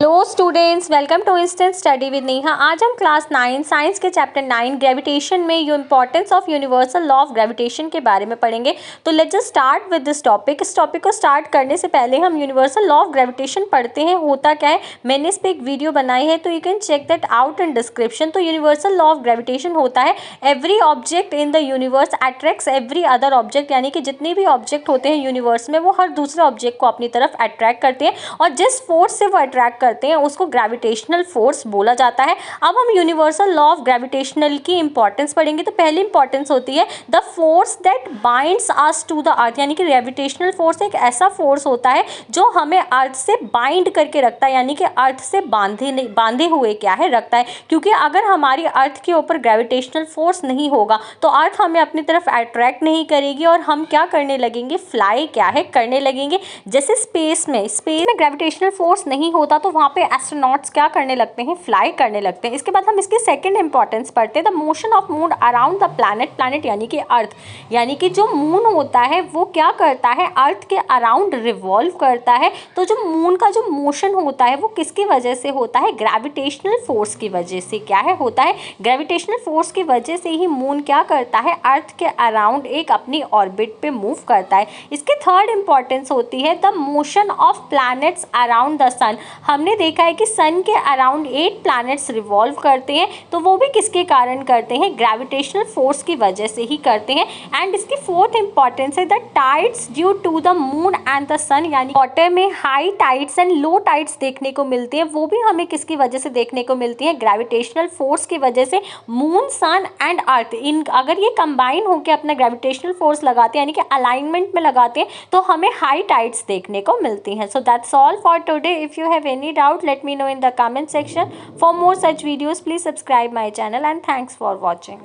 Hello students, welcome to instant study with Neha. आज हम class 9 science के चैप्टर 9 ग्रेविटेशन में importance of universal law of gravitation के बारे में पढ़ेंगे। तो let's just start with this topic. इस टॉपिक को स्टार्ट करने से पहले हम यूनिवर्सल लॉ ऑफ ग्रेविटेशन पढ़ते हैं, होता क्या है। मैंने इस पर एक वीडियो बनाई है, तो you can check that out in description. तो यूनिवर्सल लॉ ऑफ ग्रेविटेशन होता है every object in the universe attracts every other object, यानी कि जितने भी ऑब्जेक्ट होते हैं यूनिवर्स में वो हर दूसरे ऑब्जेक्ट को अपनी तरफ अट्रैक्ट करते हैं, और जिस फोर्स से वो अट्रैक्ट करते हैं उसको ग्रेविटेशनल फोर्स बोला जाता है। अब हम यूनिवर्सल लॉ ऑफ ग्रेविटेशनल की इंपॉर्टेंस पढ़ेंगे। तो पहली इंपॉर्टेंस होती है the force that binds us to the earth, यानी कि ग्रेविटेशनल फोर्स एक ऐसा फोर्स होता है जो हमें अर्थ से बाइंड करके रखता है, यानी कि अर्थ से बांधे हुए क्या है रखता है। क्योंकि अगर हमारी अर्थ के ऊपर ग्रेविटेशनल फोर्स नहीं होगा तो अर्थ हमें अपनी तरफ अट्रैक्ट नहीं करेगी और हम क्या करने लगेंगे, फ्लाई क्या है करने लगेंगे। जैसे स्पेस में ग्रेविटेशनल फोर्स नहीं होता तो वहाँ पे एस्ट्रोनॉट्स क्या करने लगते हैं, फ्लाई करने लगते हैं। इसके बाद हम इसकी सेकंड इंपॉर्टेंस पढ़ते हैं the motion of moon around the planet यानी कि अर्थ, यानी कि जो मून होता है वो क्या करता है, अर्थ के अराउंड रिवॉल्व करता है। तो जो मून का जो मोशन होता है वो किसकी वजह से होता है, ग्रेविटेशनल फोर्स की वजह से क्या है होता है, ग्रेविटेशनल फोर्स की वजह से ही मून क्या करता है, अर्थ के अराउंड एक अपनी ऑर्बिट पे मूव करता है। इसके थर्ड इंपॉर्टेंस होती है the motion of planets around the sun. हमने देखा है कि सन के अराउंड 8 प्लैनेट्स रिवॉल्व करते हैं, तो वो भी किसके कारण करते हैं, ग्रेविटेशनल फोर्स की वजह से ही करते हैं। एंड इसकी फोर्थ इंपॉर्टेंस है the tides due to the moon and the sun, यानी वाटर में high tides and low tides देखने को मिलती है, वो भी हमें किसकी वजह से देखने को मिलती है, ग्रेविटेशनल फोर्स की वजह से। मून, सन एंड अर्थ इन अगर ये कंबाइन होकर अपना ग्रेविटेशनल फोर्स लगाते हैं, यानी कि अलाइनमेंट में लगाते हैं, तो हमें हाई टाइड्स देखने को मिलती हैं। So that's all for today. If you have any doubt, let me know in the comment section. For more such videos, please subscribe my channel and thanks for watching.